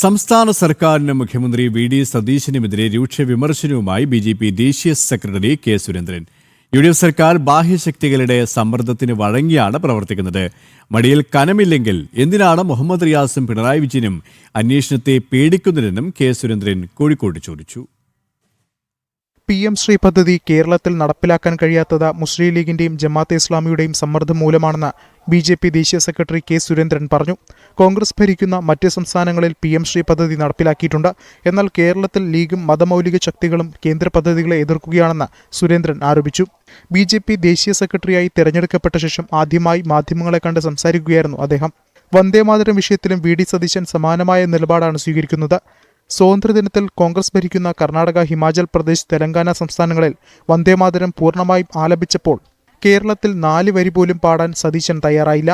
സംസ്ഥാന സർക്കാരിന് മുഖ്യമന്ത്രി വി.ഡി. സതീശനുമെതിരെ രൂക്ഷ വിമർശനവുമായി ബി.ജെ.പി. ദേശീയ സെക്രട്ടറി കെ. സുരേന്ദ്രൻ. യു.ഡി.എഫ് സർക്കാർ ബാഹ്യശക്തികളുടെ സമ്മർദ്ദത്തിന് വഴങ്ങിയാണ് പ്രവർത്തിക്കുന്നത്. മടിയിൽ കനമില്ലെങ്കിൽ എന്തിനാണ് മുഹമ്മദ് റിയാസും പിണറായി വിജയനും അന്വേഷണത്തെ പേടിക്കുന്നതെന്നും കെ. സുരേന്ദ്രൻ കോഴിക്കോട് ചോദിച്ചു. PM ശ്രീ പദ്ധതി കേരളത്തിൽ നടപ്പിലാക്കാൻ കഴിയാത്തത് മുസ്ലിം ലീഗിന്റെയും ജമാഅത്തെ ഇസ്ലാമിയുടെയും സമ്മർദ്ദം മൂലമാണെന്ന് ബി.ജെ.പി. ദേശീയ സെക്രട്ടറി കെ. സുരേന്ദ്രൻ പറഞ്ഞു. കോൺഗ്രസ് ഭരിക്കുന്ന മറ്റ് സംസ്ഥാനങ്ങളിൽ PM ശ്രീ പദ്ധതി നടപ്പിലാക്കിയിട്ടുണ്ട്. എന്നാൽ കേരളത്തിൽ ലീഗും മതമൗലിക ശക്തികളും കേന്ദ്ര പദ്ധതികളെ എതിർക്കുകയാണെന്ന് സുരേന്ദ്രൻ ആരോപിച്ചു. ബി.ജെ.പി. ദേശീയ സെക്രട്ടറിയായി തെരഞ്ഞെടുക്കപ്പെട്ട ശേഷം ആദ്യമായി മാധ്യമങ്ങളെ കണ്ട് സംസാരിക്കുകയായിരുന്നു അദ്ദേഹം. വന്ദേമാതരം വിഷയത്തിലും വി.ഡി. സതീശൻ സമാനമായ നിലപാടാണ് സ്വീകരിക്കുന്നത്. സ്വാതന്ത്ര്യദിനത്തിൽ കോൺഗ്രസ് ഭരിക്കുന്ന കർണാടക, ഹിമാചൽ പ്രദേശ്, തെലങ്കാന സംസ്ഥാനങ്ങളിൽ വന്ദേമാതരം പൂർണ്ണമായും ആലപിച്ചപ്പോൾ കേരളത്തിൽ 4 വരി പോലും പാടാൻ സതീശൻ തയ്യാറായില്ല.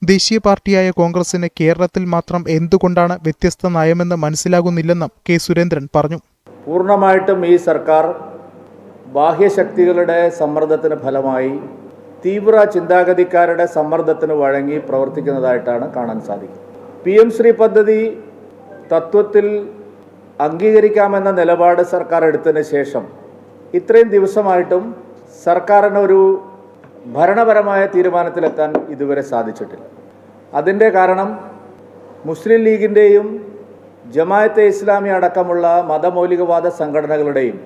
ദേശീയ പാർട്ടിയായ കോൺഗ്രസിന് കേരളത്തിൽ മാത്രം എന്തുകൊണ്ടാണ് വ്യത്യസ്ത നയമെന്ന് മനസ്സിലാകുന്നില്ലെന്നും കെ. സുരേന്ദ്രൻ പറഞ്ഞു. പൂർണ്ണമായിട്ടും ഈ സർക്കാർ ബാഹ്യശക്തികളുടെ സമ്മർദ്ദത്തിന് ഫലമായി തീവ്ര ചിന്താഗതിക്കാരുടെ സമ്മർദ്ദത്തിന് വഴങ്ങി പ്രവർത്തിക്കുന്നതായിട്ടാണ് കാണാൻ സാധിക്കുന്നത്. PM ശ്രീ പദ്ധതി തത്വത്തിൽ അംഗീകരിക്കാമെന്ന നിലപാട് സർക്കാർ എടുത്തതിന് ശേഷം ഇത്രയും ദിവസമായിട്ടും സർക്കാരിന് ഒരു ഭരണപരമായ തീരുമാനത്തിലെത്താൻ ഇതുവരെ സാധിച്ചിട്ടില്ല. അതിൻ്റെ കാരണം മുസ്ലിം ലീഗിൻ്റെയും ജമാഅത്തെ ഇസ്ലാമി അടക്കമുള്ള മതമൗലികവാദ സംഘടനകളുടെയും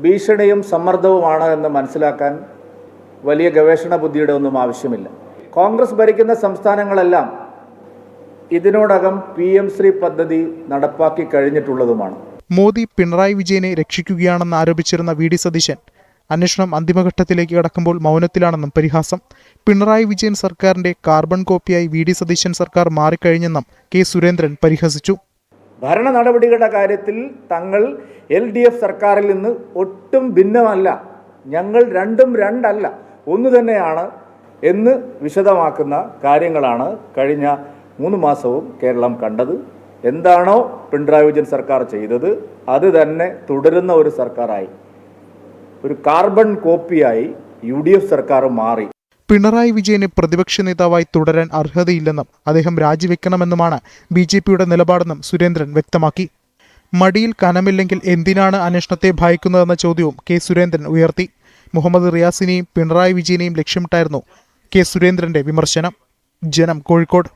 ഭീഷണിയും സമ്മർദ്ദവുമാണ് എന്ന് മനസ്സിലാക്കാൻ വലിയ ഗവേഷണ ബുദ്ധിയുടെ ഒന്നും ആവശ്യമില്ല. കോൺഗ്രസ് ഭരിക്കുന്ന സംസ്ഥാനങ്ങളെല്ലാം ഇതിനോടകം PM ശ്രീ പദ്ധതി നടപ്പാക്കി കഴിഞ്ഞിട്ടുള്ളതുമാണ്. മോദി പിണറായി വിജയനെ രക്ഷിക്കുകയാണെന്ന് ആരോപിച്ചിരുന്ന വി.ഡി. സതീശൻ അന്വേഷണം അന്തിമഘട്ടത്തിലേക്ക് കടക്കുമ്പോൾ മൗനത്തിലാണെന്നും പരിഹാസം. പിണറായി വിജയൻ സർക്കാരിന്റെ കാർബൺ കോപ്പിയായി വി.ഡി. സതീശൻ സർക്കാർ മാറിക്കഴിഞ്ഞെന്നും കെ. സുരേന്ദ്രൻ പരിഹസിച്ചു. ഭരണ നടപടികളുടെ കാര്യത്തിൽ തങ്ങൾ LDF സർക്കാരിൽ നിന്ന് ഒട്ടും ഭിന്നമല്ല, ഞങ്ങൾ രണ്ടും രണ്ടല്ല, ഒന്നു തന്നെയാണ് എന്ന് വിശദമാക്കുന്ന കാര്യങ്ങളാണ് കഴിഞ്ഞ 3 മാസവും കേരളം കണ്ടത്. എന്താണോ പിണറായി വിജയൻ സർക്കാർ ചെയ്തത് അത് തന്നെ തുടരുന്ന ഒരു സർക്കാരായി, ഒരു കാർബൺ കോപ്പിയായി UDF സർക്കാർ മാറി. പിണറായി വിജയന് പ്രതിപക്ഷ നേതാവായി തുടരാൻ അർഹതയില്ലെന്നും അദ്ദേഹം രാജിവെക്കണമെന്നുമാണ് ബി.ജെ.പിയുടെ നിലപാടെന്നും സുരേന്ദ്രൻ വ്യക്തമാക്കി. മടിയിൽ കനമില്ലെങ്കിൽ എന്തിനാണ് അന്വേഷണത്തെ ഭയക്കുന്നതെന്ന ചോദ്യവും കെ. സുരേന്ദ്രൻ ഉയർത്തി. മുഹമ്മദ് റിയാസിനെയും പിണറായി വിജയനെയും ലക്ഷ്യമിട്ടായിരുന്നു കെ. സുരേന്ദ്രന്റെ വിമർശനം. ജനം, കോഴിക്കോട്.